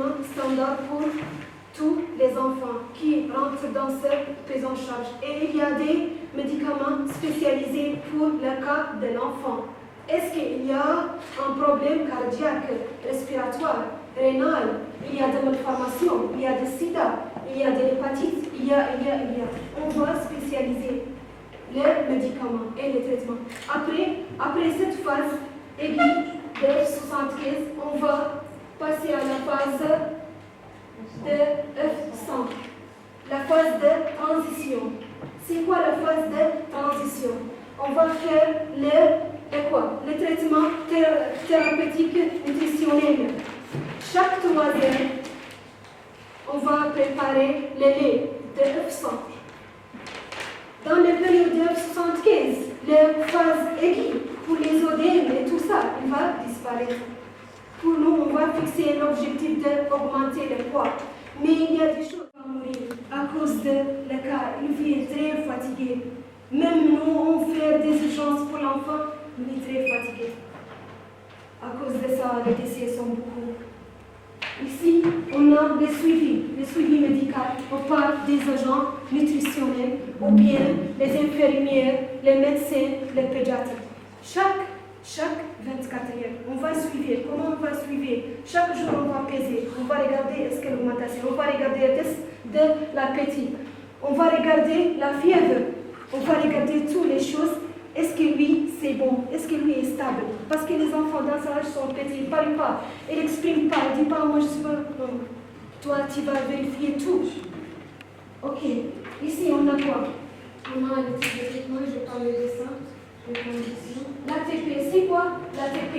traitement standard pour tous les enfants qui rentrent dans cette prise en charge. Et il y a des médicaments spécialisés pour le cas de l'enfant. Est-ce qu'il y a un problème cardiaque, respiratoire, rénal, il y a des malformations, il y a des sida, il y a des hépatites, il y a. On va spécialiser les médicaments et les traitements. Après cette phase aiguë de 75, on va passer à la phase de F100, la phase de transition. C'est quoi la phase de transition? On va faire les traitements thérapeutiques nutritionnels. Chaque 3 heures, on va préparer le lait de F100. Dans les périodes de F75, les phases aiguës pour les odèmes et tout ça, il va disparaître. Pour nous, on va fixer l'objectif d'augmenter le poids. Mais il y a des choses qui vont mourir à cause de l'écart. Il vient très fatigué. Même nous, on fait des urgences pour l'enfant, il est très fatigué. À cause de ça, les décès sont beaucoup. Ici, on a le suivi médical par des agents nutritionnels ou bien les infirmières, les médecins, les pédiatres. Chaque 24 heures, on va suivre. Comment on va suivre? Chaque jour, on va peser. On va regarder est-ce qu'il y a l'augmentation. On va regarder le test de l'appétit. On va regarder la fièvre. On va regarder toutes les choses. Est-ce que lui, c'est bon? Est-ce que lui est stable? Parce que les enfants dans ce âge sont petits, ils ne parlent pas, ils n'expriment pas, ils ne disent pas, moi je suis pas. Non. Toi, tu vas vérifier tout. Ok. Ici, on a quoi? On a le type de traitement, je vais parler de ça. L'ATP, c'est quoi l'ATP?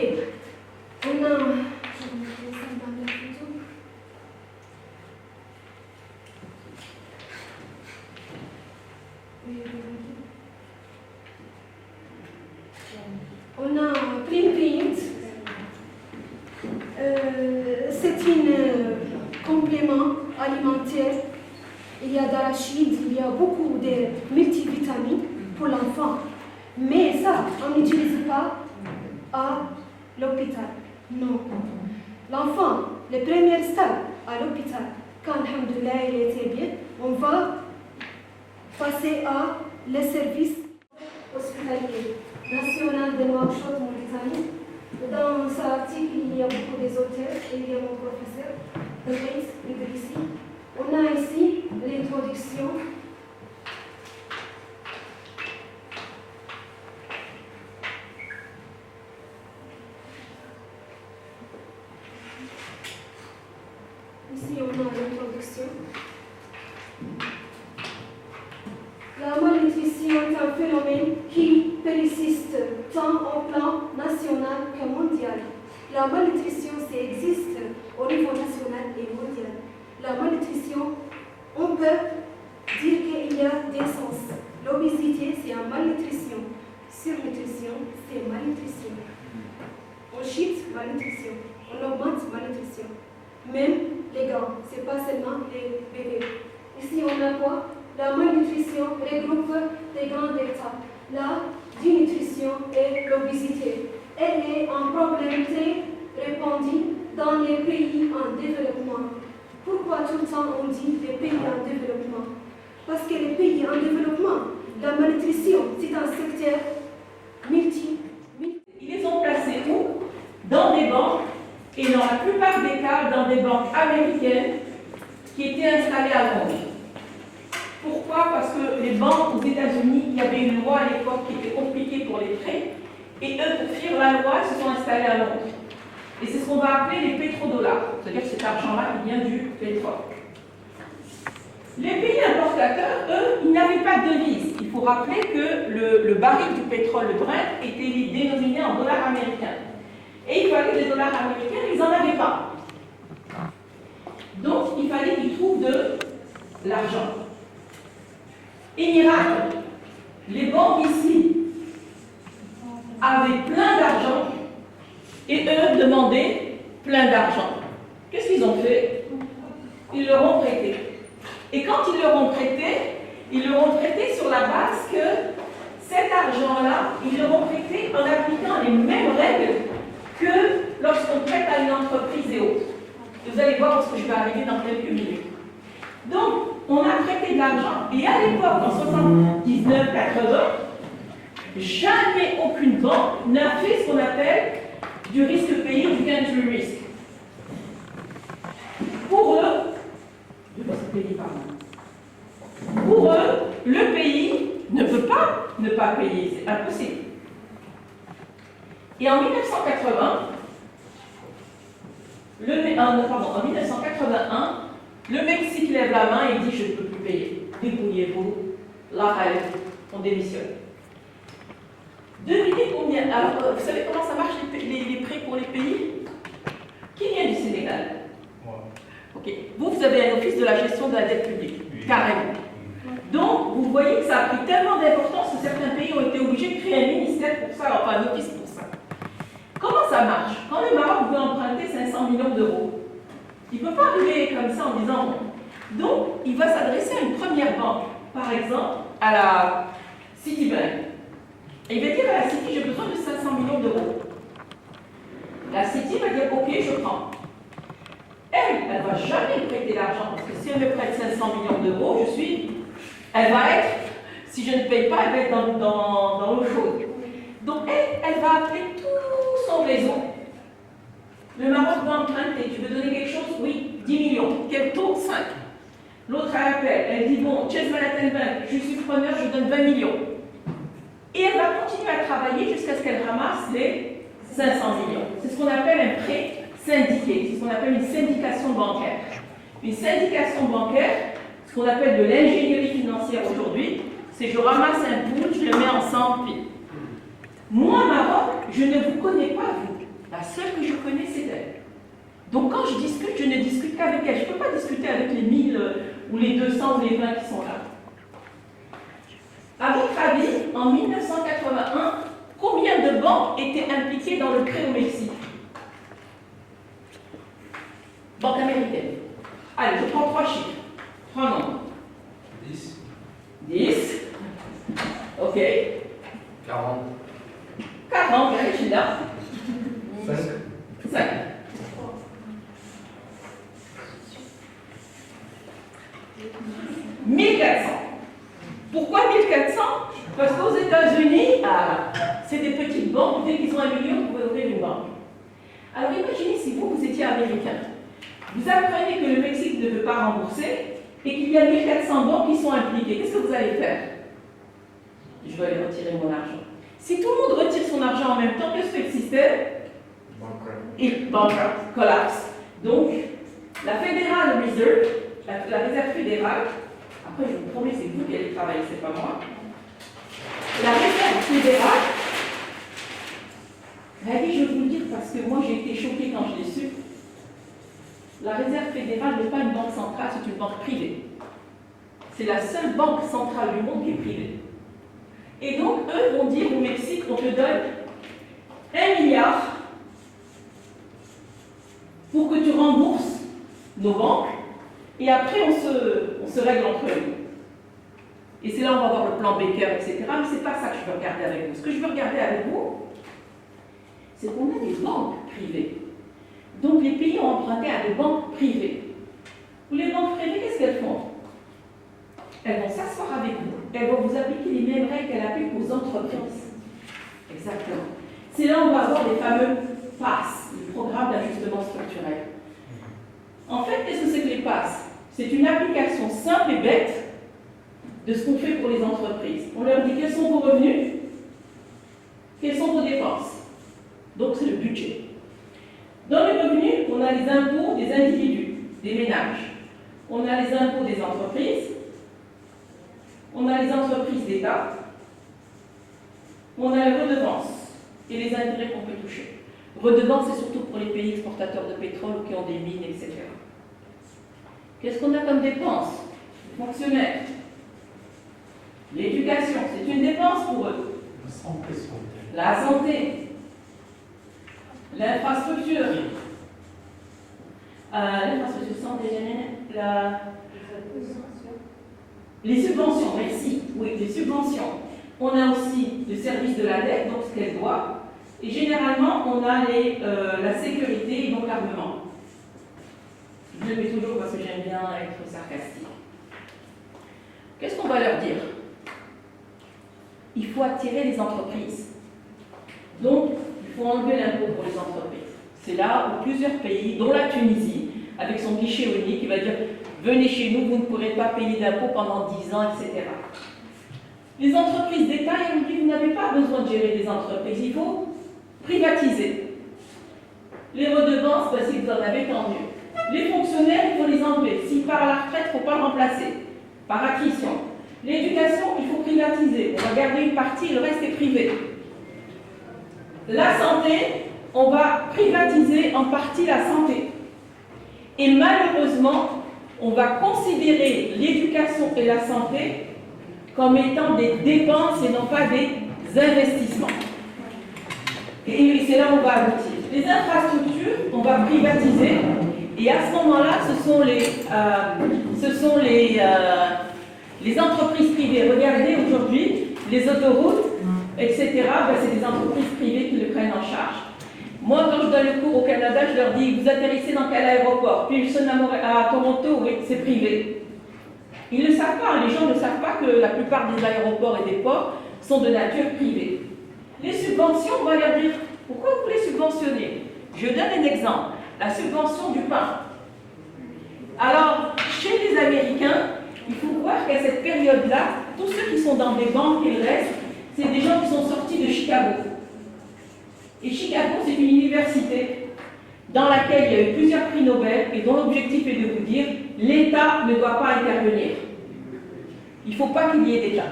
On a. Je vais mettre ça dans la photo. On a Primprint. C'est un complément alimentaire. Il y a d'arachide, il y a beaucoup de multivitamines pour l'enfant. Mais ça, on n'utilise pas à l'hôpital. Non. L'enfant, le premier stade à l'hôpital, quand alhamdoulilah il était bien, on va passer à le service hospitalier national de Nouakchott, Mauritanie. Dans cet article, il y a beaucoup des auteurs et il y a mon professeur, Idrissi. On a ici l'introduction. Ici, on a l'introduction. La malnutrition est un phénomène qui persiste tant au plan national que mondial. La malnutrition, ça existe au niveau national et mondial. La malnutrition, on peut dire qu'il y a des sens. L'obésité, c'est une malnutrition. Surnutrition, c'est malnutrition. On chute, malnutrition. On augmente, malnutrition. Même les grands, ce n'est pas seulement les bébés. Ici, on a quoi? La malnutrition regroupe des grandes étapes. La dénutrition et l'obésité. Elle est un problème très répandu dans les pays en développement. Pourquoi tout le temps on dit les pays en développement? Parce que les pays en développement, la malnutrition, c'est un secteur multi. Ils les ont placés où? Dans des banques, et dans la plupart des cas, dans des banques américaines qui étaient installées à Londres. Pourquoi? Parce que les banques aux États-Unis, il y avait une loi à l'époque qui était compliquée pour les prêts, et eux, pour suivre la loi, se sont installés à Londres. Et c'est ce qu'on va appeler les pétrodollars, c'est-à-dire cet argent-là qui vient du pétrole. Les pays importateurs, eux, ils n'avaient pas de devise. Il faut rappeler que le baril du pétrole, le Brent, était dénominé en dollars américains. Et il fallait des dollars américains, ils n'en avaient pas. Donc, il fallait qu'ils trouvent de l'argent. Et miracle, les banques ici avaient plein d'argent et eux demandaient plein d'argent. Qu'est-ce qu'ils ont fait? Ils leur ont prêté. Et quand ils leur ont prêté sur la base que cet argent-là, ils leur ont prêté en appliquant les mêmes règles que lorsqu'on prête à une entreprise et autres. Vous allez voir parce que je vais arriver dans quelques minutes. Donc, on a prêté de l'argent. Et à l'époque, en 79-80, jamais aucune banque n'a fait ce qu'on appelle du risque payé, du country risk. Pour eux, pour eux, le pays ne peut pas ne pas payer, c'est impossible. Et en 1980, en 1981, le Mexique lève la main et dit je ne peux plus payer. Débrouillez-vous, la règle, on démissionne. Devinez combien. Alors, vous savez comment ça marche les prêts pour les pays? Qui vient du Sénégal? Moi. Ok. Vous avez un office de la gestion de la dette publique, oui. Carrément. Donc, vous voyez que ça a pris tellement d'importance que certains pays ont été obligés de créer un ministère pour ça, enfin un office pour ça. Comment ça marche? Quand le Maroc veut emprunter 500 millions d'euros, il ne peut pas arriver comme ça en disant non. Donc, il va s'adresser à une première banque, par exemple à la Citibank. Et il va dire à la Citi, j'ai besoin de 500 millions d'euros. La Citi va dire, ok, je prends. Elle ne va jamais prêter l'argent, parce que si elle me prête 500 millions d'euros, elle va être, si je ne paye pas, elle va être dans l'eau chaude. Donc elle va appeler tout son réseau. Le Maroc va emprunter, tu veux donner quelque chose? Oui, 10 millions. Quel taux? 5. L'autre elle appelle, elle dit, bon, Chase Manhattan Bank, je suis preneur, je donne 20 millions. Et elle va continuer à travailler jusqu'à ce qu'elle ramasse les 500 millions. C'est ce qu'on appelle un prêt syndiqué, c'est ce qu'on appelle une syndication bancaire. Une syndication bancaire, ce qu'on appelle de l'ingénierie financière aujourd'hui, c'est je ramasse un pool, je le mets ensemble, puis moi, Maroc, je ne vous connais pas, vous. La seule que je connais, c'est elle. Donc quand je discute, je ne discute qu'avec elle. Je ne peux pas discuter avec les 1000 ou les 200 ou les 20 qui sont là. À votre avis, en 1981, combien de banques étaient impliquées dans le prêt au Mexique? Banque américaine. Allez, je prends 3 chiffres. 3 nombres. 10. 10. Ok. 40. 40, je suis là. 5. 5. 1400. Pourquoi 1400? Parce qu'aux États-Unis, c'est des petites banques, dès qu'ils ont 1 million, vous pouvez ouvrir une banque. Alors imaginez si vous étiez américain. Vous apprenez que le Mexique ne veut pas rembourser et qu'il y a 1400 banques qui sont impliquées. Qu'est-ce que vous allez faire? Je vais aller retirer mon argent. Si tout le monde retire son argent en même temps, qu'est-ce que fait le système? Il bankrupt, collapse. Donc, la Federal Reserve, la réserve fédérale, après je vous promets, c'est vous qui allez travailler, c'est pas moi. La réserve fédérale, elle a dit, je vais vous le dire parce que moi j'ai été choquée quand je l'ai su. La réserve fédérale n'est pas une banque centrale, c'est une banque privée. C'est la seule banque centrale du monde qui est privée. Et donc, eux vont dire au Mexique, on te donne 1 milliard pour que tu rembourses nos banques, et après on se règle entre nous. Et c'est là où on va voir le plan Baker, etc. Mais ce n'est pas ça que je veux regarder avec vous. Ce que je veux regarder avec vous, c'est qu'on a des banques privées. Donc les pays ont emprunté à des banques privées. Ou les banques privées, qu'est-ce qu'elles font? Elles vont s'asseoir avec vous. Elles vont vous appliquer les mêmes règles qu'elles appliquent aux entreprises. Exactement. C'est là où on va avoir les fameux PASS, le programme d'ajustement structurel. En fait, qu'est-ce que c'est que les PASS? C'est une application simple et bête de ce qu'on fait pour les entreprises. On leur dit quels sont vos revenus, quelles sont vos dépenses. Donc c'est le budget. Dans les revenus, on a les impôts des individus, des ménages. On a les impôts des entreprises. On a les entreprises d'État. On a les redevances et les intérêts qu'on peut toucher. Redevances, c'est surtout pour les pays exportateurs de pétrole ou qui ont des mines, etc. Qu'est-ce qu'on a comme dépenses? Les fonctionnaires. L'éducation, c'est une dépense pour eux. La santé. L'infrastructure. L'infrastructure santé, les subventions, merci. Oui, les subventions. On a aussi le service de la dette, donc ce qu'elle doit. Et généralement, on a la sécurité et donc l'armement. Je le mets toujours parce que j'aime bien être sarcastique. Qu'est-ce qu'on va leur dire? Il faut attirer les entreprises. Donc, il faut enlever l'impôt pour les entreprises. C'est là où plusieurs pays, dont la Tunisie, avec son guichet unique, il va dire « Venez chez nous, vous ne pourrez pas payer d'impôts pendant 10 ans, etc. » Les entreprises d'État, ils nous disent « Vous n'avez pas besoin de gérer des entreprises, il faut privatiser. » Les redevances, si vous en avez, tant mieux. Les fonctionnaires, il faut les enlever. S'ils partent à la retraite, il ne faut pas le remplacer par attrition. L'éducation, il faut privatiser. On va garder une partie, le reste est privé. La santé, on va privatiser en partie la santé. Et malheureusement, on va considérer l'éducation et la santé comme étant des dépenses et non pas des investissements. Et c'est là où on va aboutir. Les infrastructures, on va privatiser. Et à ce moment-là, ce sont les entreprises privées. Regardez aujourd'hui, les autoroutes, etc., c'est des entreprises privées qui le prennent en charge. Moi, quand je donne le cours au Canada, je leur dis, vous atterrissez dans quel aéroport? Puis ils sonnent à Toronto, oui, c'est privé. Ils ne savent pas, les gens ne savent pas que la plupart des aéroports et des ports sont de nature privée. Les subventions, on va leur dire, pourquoi vous les subventionnez? Je donne un exemple, la subvention du pain. Alors, chez les Américains, il faut voir qu'à cette période-là, tous ceux qui sont dans des banques et le reste, c'est des gens qui sont sortis de Chicago. Et Chicago, c'est une université dans laquelle il y a eu plusieurs prix Nobel et dont l'objectif est de vous dire l'État ne doit pas intervenir. Il ne faut pas qu'il y ait d'État.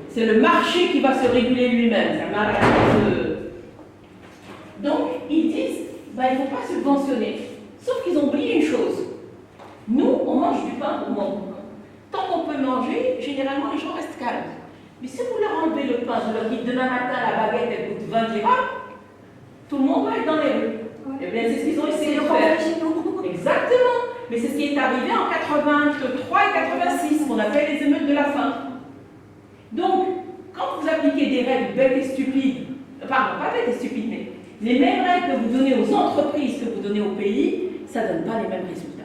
C'est le marché qui va se réguler lui-même. Donc, ils disent, il ne faut pas subventionner. Sauf qu'ils ont oublié une chose. Nous, on mange du pain pour manger. Tant qu'on peut manger, généralement, les gens restent calmes. Mais si vous leur enlevez le pain, vous leur dites demain matin, la baguette, elle coûte 20 dirhams, tout le monde va être dans les rues. Eh bien, c'est ce qu'ils ont essayé de faire. Exactement. Mais c'est ce qui est arrivé en 83 et 86, qu'on appelle les émeutes de la faim. Donc, quand vous appliquez des règles bêtes et stupides, pardon, pas bêtes et stupides, mais les mêmes règles que vous donnez aux entreprises que vous donnez au pays, ça ne donne pas les mêmes résultats.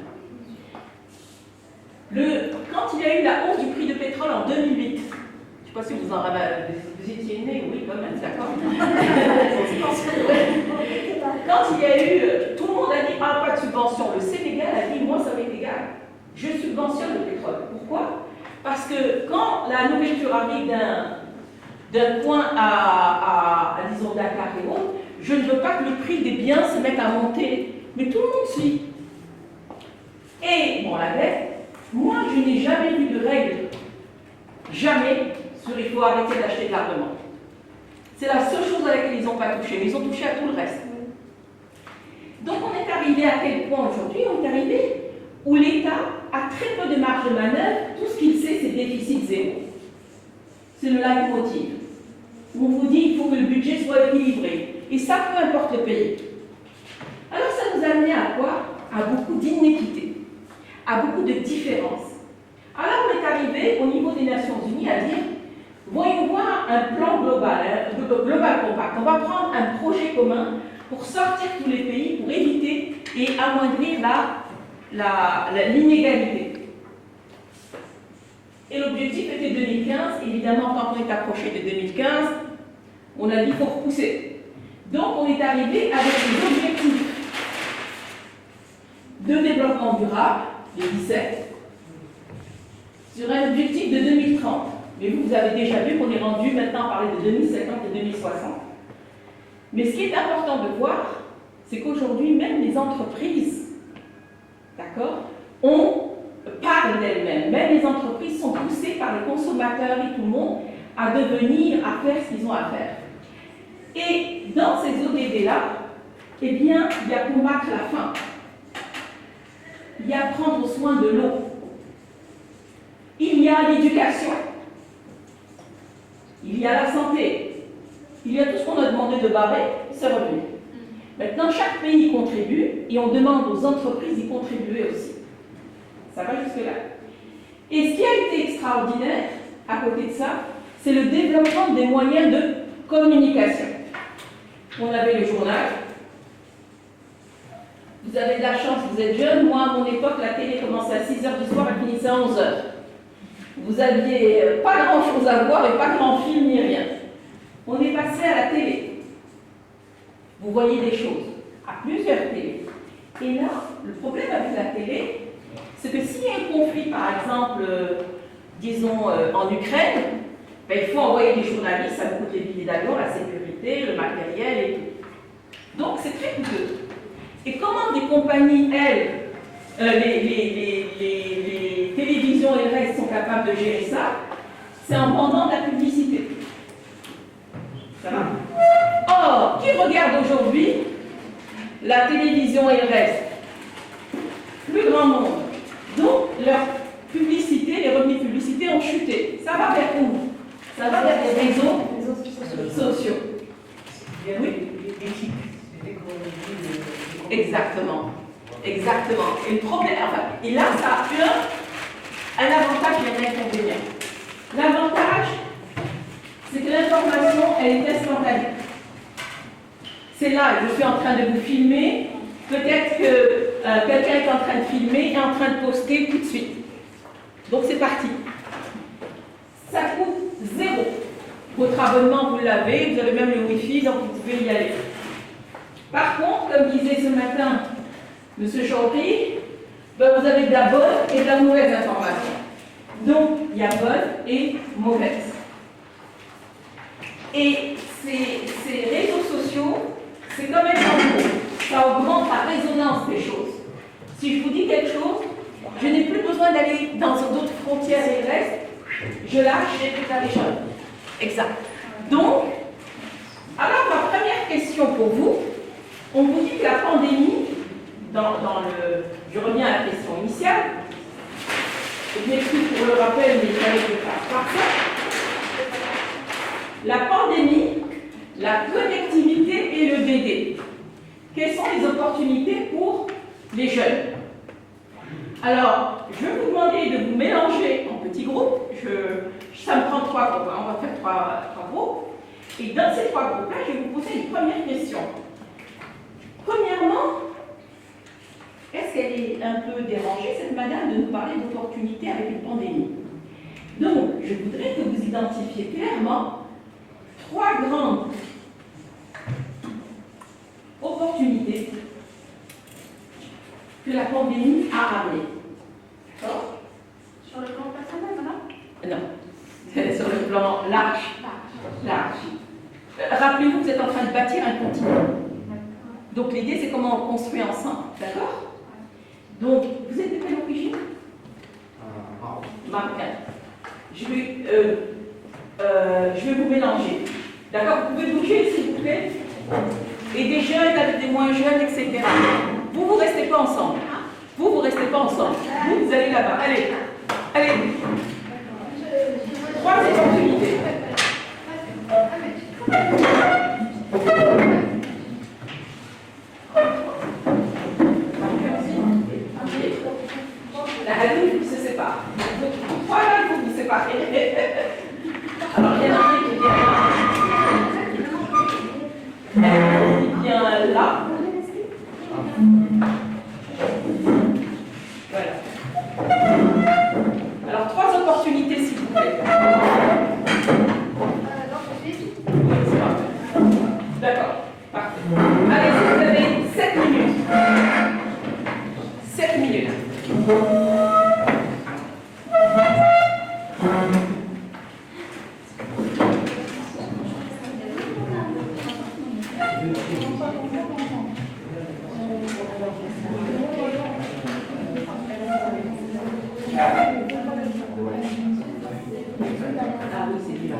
Quand il y a eu la hausse du prix de pétrole en 2008, je ne sais pas si vous en avez, vous étiez né, oui, quand même, d'accord. Quand il y a eu, tout le monde a dit, ah, pas de subvention. Le Sénégal a dit, moi, ça m'est égal. Je subventionne le pétrole. Pourquoi? Parce que quand la nourriture arrive d'un point à disons, Dakar et autres, je ne veux pas que le prix des biens se mette à monter. Mais tout le monde suit. Et, bon, la dette, moi, je n'ai jamais vu de règle, jamais, sur il faut arrêter d'acheter de l'armement. C'est la seule chose à laquelle ils n'ont pas touché, mais ils ont touché à tout le reste. Donc on est arrivé à quel point aujourd'hui? On est arrivé où l'État a très peu de marge de manœuvre, tout ce qu'il sait c'est déficit zéro. C'est le leitmotiv. On vous dit qu'il faut que le budget soit équilibré. Et ça, peu importe le pays. Alors ça nous a amené à quoi? À beaucoup d'inéquité, à beaucoup de différences. Alors on est arrivé au niveau des Nations Unies à dire, voyons voir un plan global, global compact. On va prendre un projet commun pour sortir tous les pays, pour éviter et amoindrir l'inégalité. Et l'objectif était 2015. Évidemment, quand on est approché de 2015, on a dit qu'il faut repousser. Donc on est arrivé avec des objectifs de développement durable, les 17, sur un objectif de 2030. Mais vous avez déjà vu qu'on est rendu maintenant à parler de 2050 et 2060. Mais ce qui est important de voir, c'est qu'aujourd'hui, même les entreprises, d'accord, parlent d'elles-mêmes. Même les entreprises sont poussées par les consommateurs et tout le monde à devenir, à faire ce qu'ils ont à faire. Et dans ces ODD-là, eh bien, il y a combattre la faim. Il y a prendre soin de l'eau. Il y a l'éducation. Il y a la santé. Il y a tout ce qu'on a demandé de barrer, c'est revenu. Maintenant, chaque pays contribue et on demande aux entreprises d'y contribuer aussi. Ça va jusque-là. Et ce qui a été extraordinaire, à côté de ça, c'est le développement des moyens de communication. On avait le journal. Vous avez de la chance, vous êtes jeune. Moi, à mon époque, la télé commençait à 6h du soir, elle finissait à 11h. Vous n'aviez pas grand-chose à voir et pas grand film ni rien. On est passé à la télé. Vous voyez des choses à plusieurs télés. Et là, le problème avec la télé, c'est que s'il y a un conflit, par exemple, disons en Ukraine, ben, il faut envoyer des journalistes, ça vous coûte les billets d'avion, la sécurité, le matériel et tout. Donc c'est très coûteux. Et comment des compagnies, elles, les télévisions et le reste sont capables de gérer ça? C'est en vendant de la publicité. Ça va? Or, qui regarde aujourd'hui la télévision et le reste? Plus grand monde. Donc, leur publicité, les revenus de publicité ont chuté. Ça va vers où? Ça va vers les réseaux sociaux. Oui? Exactement. Exactement. Et le problème, enfin, et là, ça a un avantage et un inconvénient. L'avantage, c'est que l'information, elle est instantanée. C'est là, je suis en train de vous filmer, peut-être que quelqu'un est en train de filmer et en train de poster tout de suite. Donc c'est parti. Ça coûte 0. Votre abonnement, vous l'avez, vous avez même le Wi-Fi, donc vous pouvez y aller. Par contre, comme disait ce matin M. Chaudry, ben vous avez de la bonne et de la mauvaise information. Donc, il y a bonne et mauvaise. Et ces réseaux sociaux, c'est comme un tambour. Ça augmente la résonance des choses. Si je vous dis quelque chose, je n'ai plus besoin d'aller dans d'autres frontières et le reste. Je lâche et tout à l'échelle. Exact. Donc, alors ma première question pour vous, on vous dit que la pandémie, je reviens à la question initiale, je m'excuse pour le rappel, mais il fallait que je fasse par ça. La pandémie, la connectivité et le BD. Quelles sont les opportunités pour les jeunes? Alors, je vais vous demander de vous mélanger en petits groupes. Ça me prend 3 groupes, on va faire 3 groupes. Et dans ces 3 groupes-là, je vais vous poser une première question. Premièrement, est-ce qu'elle est un peu dérangée, cette madame, de nous parler d'opportunités avec une pandémie? Donc, je voudrais que vous identifiez clairement 3 grandes opportunités que la pandémie a ramenées. D'accord? Sur le plan personnel, madame? Non, c'est sur le plan large. Rappelez-vous que vous êtes en train de bâtir un continent. Donc l'idée, c'est comment on construit ensemble. D'accord? Donc, vous êtes de quelle origine? Marocain. Je vais vous mélanger. D'accord? Vous pouvez bouger, s'il vous plaît? Et des jeunes avec des moins jeunes, etc. Vous ne restez pas ensemble. Vous ne restez pas ensemble. Vous allez là-bas. Allez. Allez. 3 opportunités. La ligne se sépare. Donc, 3 là, vous vous séparez. Alors, il y en a un qui vient là. Voilà. Alors, 3 opportunités, s'il vous plaît. Oui, c'est parfait. D'accord, parfait. Allez, vous avez 7 minutes. 7 minutes. Ah oui, c'est bien.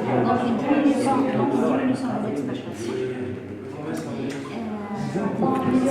Donc, une diminution de l'exploitation. Donc, les importations.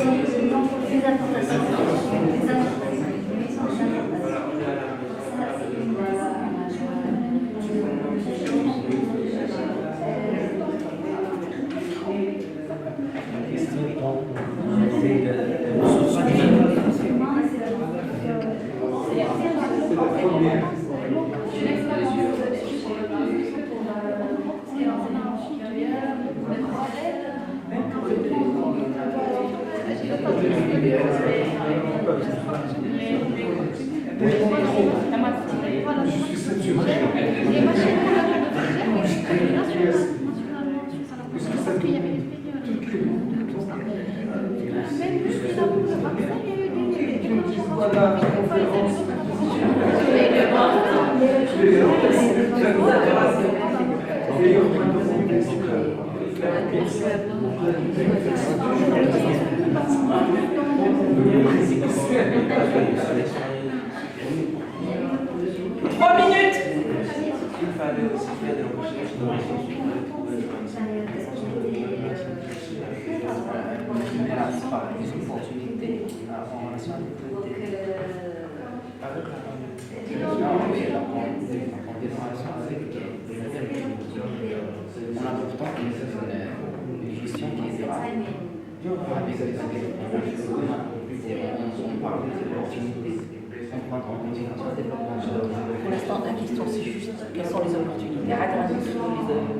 Pour l'instant, la question c'est juste quelles sont les opportunités. Arrête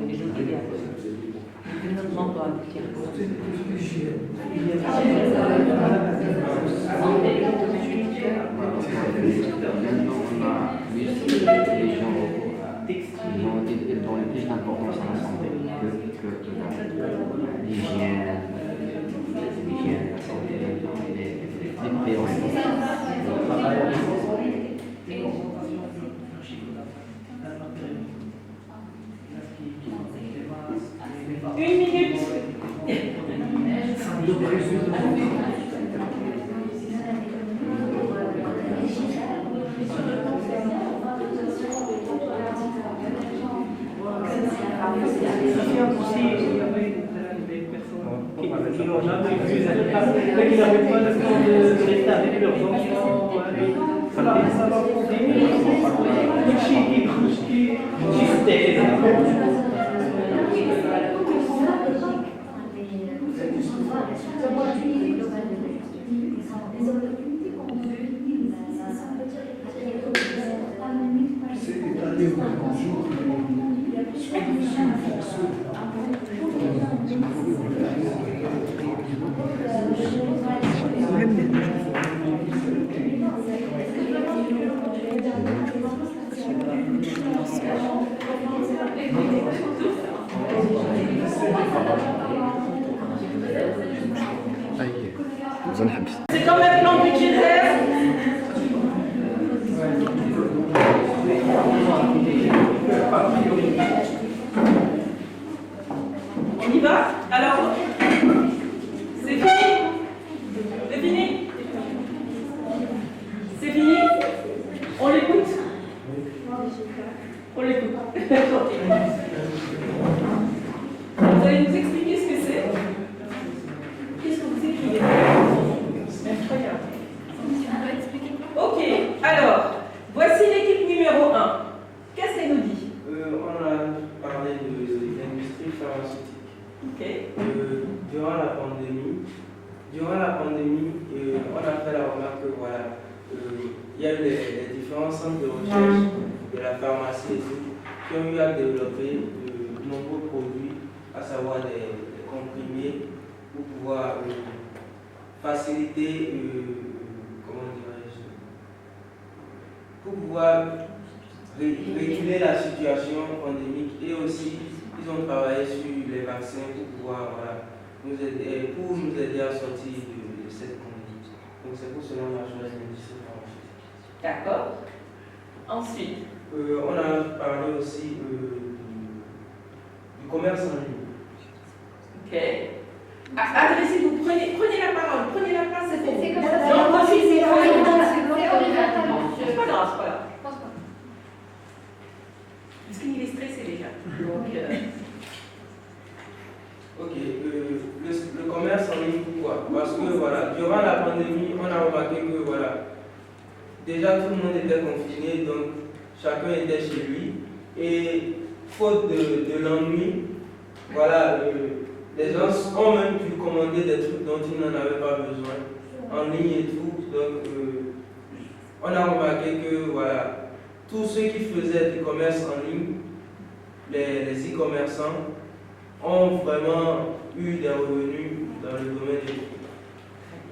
les jeux de guerre. Le développement doit aboutir. Dont le plus d'importance à la santé que l'hygiène, la santé, les priorités. Une minute. Qui n'ont jamais vu qui n'avaient pas le temps de rester avec leurs enfants. C'est comme un plan budgétaire. On y va? Alors, c'est fini? C'est fini? C'est fini? On l'écoute? On l'écoute. Vous allez nous expliquer ce que c'est? Qu'est-ce que vous écrivez? Incroyable. Ok, alors, voici l'équipe numéro 1. Qu'est-ce qu'elle nous dit? On a parlé de l'industrie pharmaceutique. Ok. Durant la pandémie, on a fait la remarque que voilà, il y a eu les différents centres de recherche de la pharmacie et tout, qui ont eu à développer de nombreux produits, à savoir des comprimés, pour pouvoir faciliter, comment dirais-je, pour pouvoir réguler la situation pandémique, et aussi ils ont travaillé sur les vaccins pour pouvoir nous aider à sortir de cette pandémie. Donc c'est pour cela qu'on a choisi l'industrie pharmaceutique. D'accord. Ensuite, on a parlé aussi du commerce en ligne. ok. Adressez-vous, prenez la parole, prenez la place, c'est bon. C'est comme ça. Non, moi, C'est pas horizontalement. grave, c'est pas grave. Parce qu'il est stressé déjà. Donc, Ok, le commerce en ligne, pourquoi? Parce que voilà, durant la pandémie, on a remarqué que voilà, déjà tout le monde était confiné, donc chacun était chez lui. Et faute de l'ennui, voilà, les gens ont même pu commander des trucs dont ils n'en avaient pas besoin, en ligne et tout. Donc on a remarqué que voilà, tous ceux qui faisaient du commerce en ligne, les e-commerçants, ont vraiment eu des revenus dans le domaine des prix.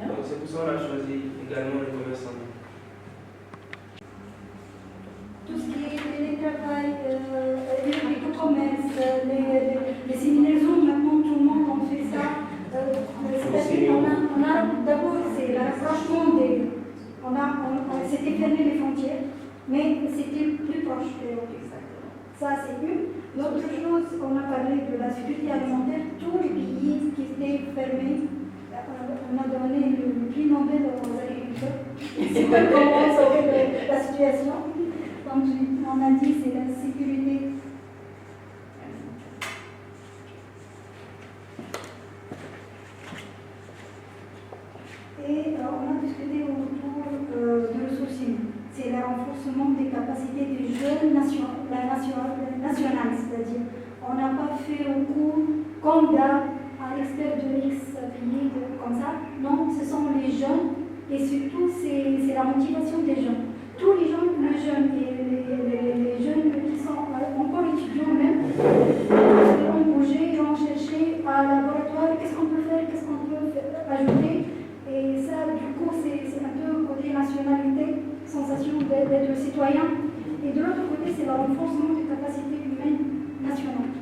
Donc c'est pour ça qu'on a choisi également le commerce en ligne. Tout ce qui est télétravail, l'éco-commerce, les séminaires Zoom, maintenant tout le monde en fait ça. C'est-à-dire on a d'abord c'est le rapprochement des. C'était fermé les frontières, mais c'était plus proche. Ça c'est une. L'autre chose, on a parlé de la sécurité alimentaire, tous les pays qui étaient fermés, on a donné le prix Nobel aux agriculteurs. C'est comment sauver la situation. Donc on a dit c'est la sécurité. Et on a discuté autour de ressourcing. C'est le renforcement des capacités des jeunes nationales, c'est-à-dire on n'a pas fait un cours comme un expert de X pays comme ça. Non, ce sont les jeunes et surtout c'est la motivation des jeunes. Tous les jeunes et les jeunes qui sont encore étudiants même, ils ont bougé, ils ont cherché à laboratoire, qu'est-ce qu'on peut faire, qu'est-ce qu'on peut ajouter. Et ça, du coup, c'est un peu côté nationalité, sensation d'être citoyen. Et de l'autre côté, c'est le renforcement des capacités humaines nationales.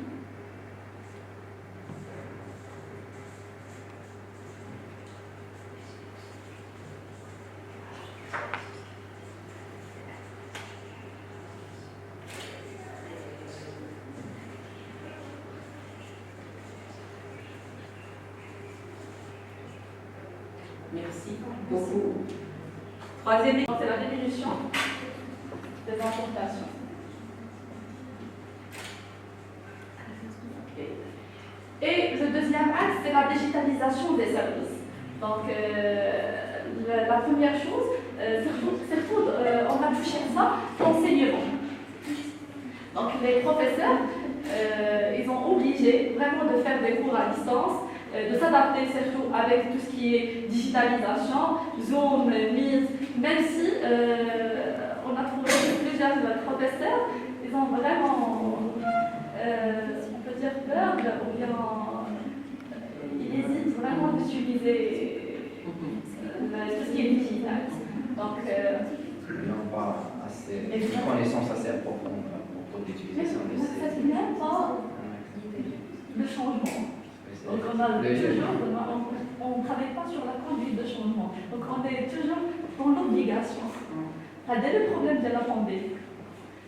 merci beaucoup. Troisième élément, c'est la diminution des importations. Okay. Et le deuxième axe, c'est la digitalisation des services. Donc, la première chose, surtout on a touché à ça, l'enseignement. Donc, les professeurs, ils ont obligé vraiment de faire des cours à distance, de s'adapter surtout avec tout ce qui est digitalisation, Zoom, Meet, même si on a trouvé plusieurs professeurs, ils ont vraiment, on peut dire, peur, ou bien ils hésitent vraiment d'utiliser tout ce qui est digital. Donc, ils n'ont pas assez de connaissances assez approfondies pour utiliser ça. C'est même pas le changement. Donc on ne travaille pas sur la conduite de changement. Donc on est toujours dans l'obligation. Dès le problème de la pandémie,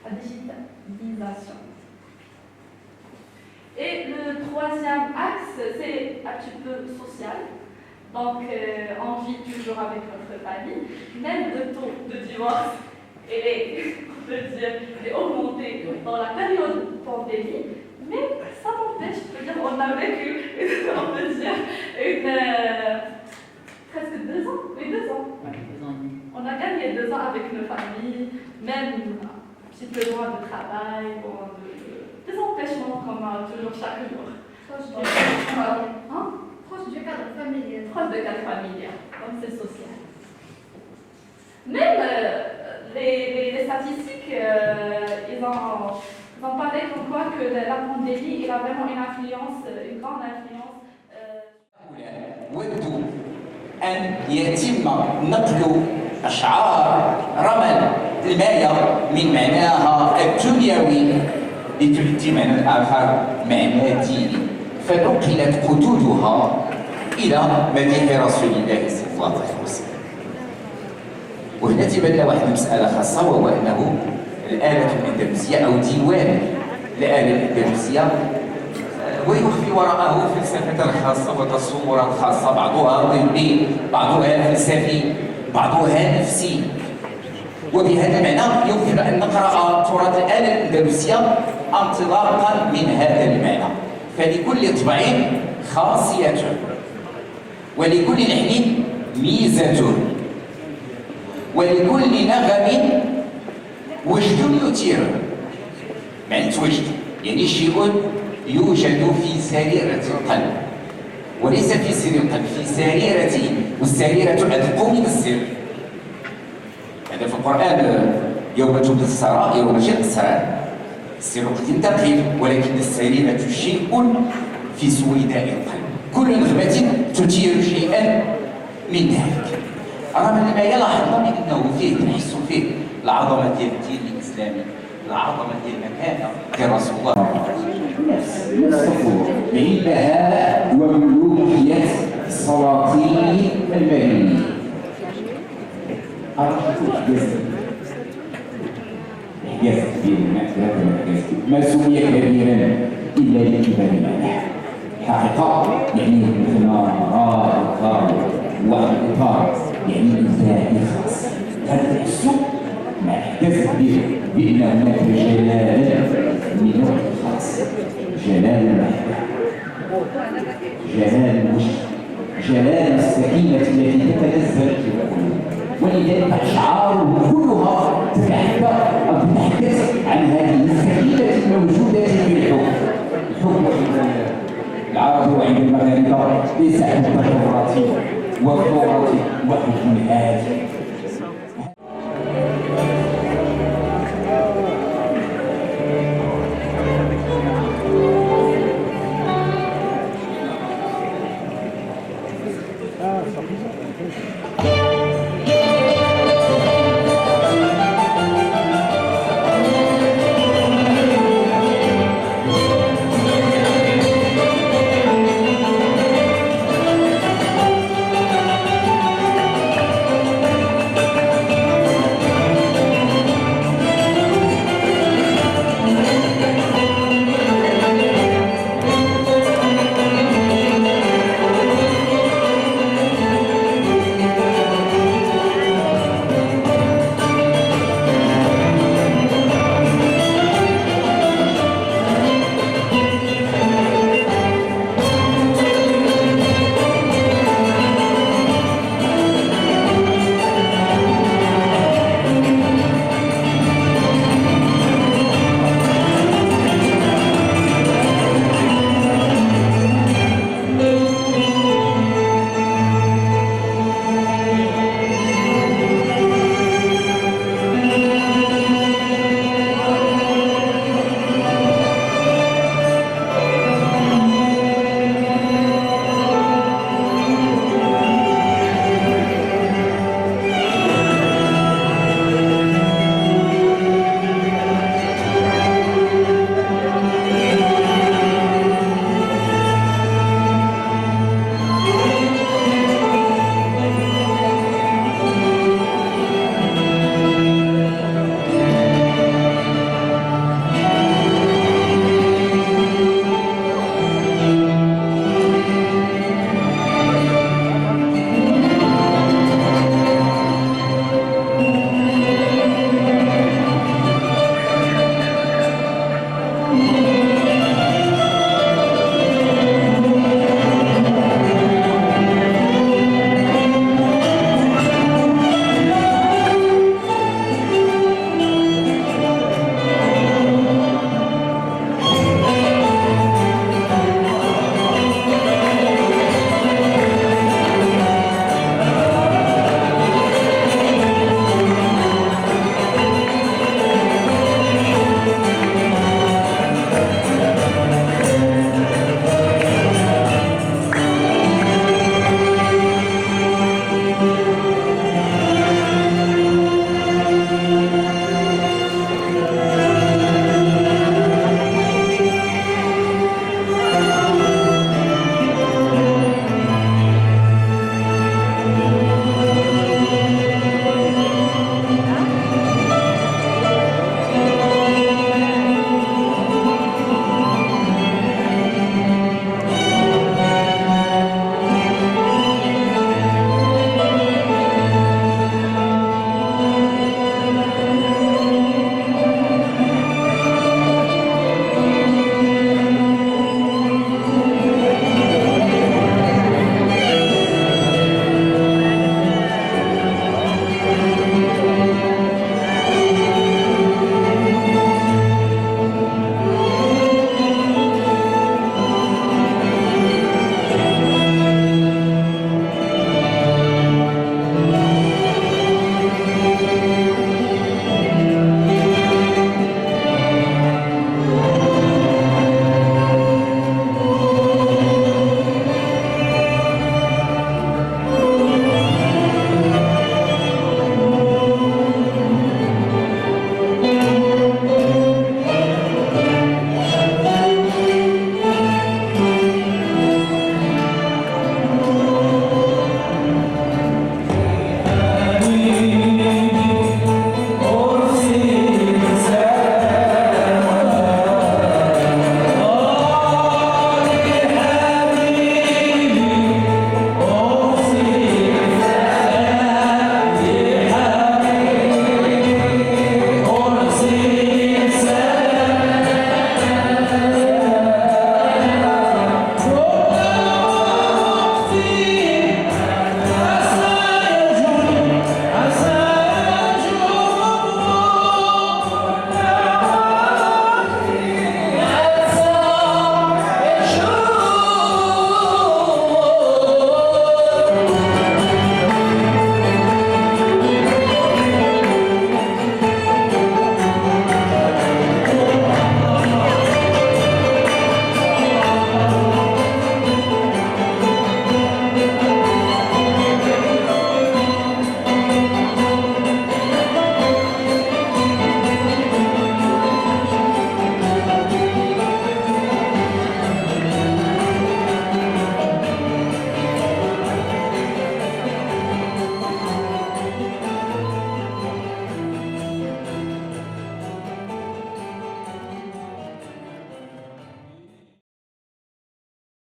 la digitalisation. Et le troisième axe, c'est un petit peu social. Donc on vit toujours avec notre famille. Même le taux de divorce est augmenté dans la période pandémie. Mais ça m'empêche, je peux dire, on a vécu, on peut dire, presque 2 ans. Oui, 2 ans. On a gagné 2 ans avec nos familles, même un petit peu loin de travail, des empêchements qu'on a toujours chaque jour. Proche du cadre familial. Proche du cadre familial, donc c'est social. Même les statistiques, ils ont parlé comme quoi que la pandémie elle a vraiment une grande influence. ودوا أن يتم نقل أشعار رمل الماية من معناها الدنيوي لتؤتي معنى آخر معنى ديني فنقلت خدودها إلى مديح رسول الله صلى الله عليه وسلم. وهنا تبان واحد المسألة خاصة وهو أنه الآلة الأندلسية أو ديوان الآلة الأندلسية ويخفي وراءه فلسفة خاصة وتصورات خاصة بعضها طبي بعضها فلسفي بعضها نفسي وبهذا المعنى يمكن أن نقرأ تراث الآلة الأندلسية انطلاقا من هذا المعنى. فلكل طبع خاصيته ولكل لحن ميزته ولكل نغم وجد يثيره. معنى وجد يعني شيء يوجد في سريرة القلب، وليس في سر القلب، في سريرته، والسريرة أدق من السر. هذا في القرآن يوم تبدى السرائر وجاء الأسرار. السر قد ينتقل، ولكن السريرة شيء في سويداء القلب، كل نغمة تثير شيئا من ذلك. رغم ما يلاحظ بأنه فيه تحس فيه العظمة ديال الدين الإسلامي، العظمة ديال المكانة ديال رسول الله، نفس الصفور من بهاء وملوكية السلاطين المدنية. إحداث كبير ما سمي كبيرا إلا لكبار المعنى. حقيقة يعني مثنى واحد الإطار يعني إنسان خاص. هذا تحسه مع إحداث كبير بأن هناك جلالا من نوع خاص، جلال المحبة، جلال الوجه، جلال السكينة التي تتنزل في القلوب. ولذلك أشعاره كلها تتحدث عن هذه السكينة الموجودة في الحب. الحب عند العرب وعند المغاربة ليس حبا حراتي وفوراتي وحب هادئ،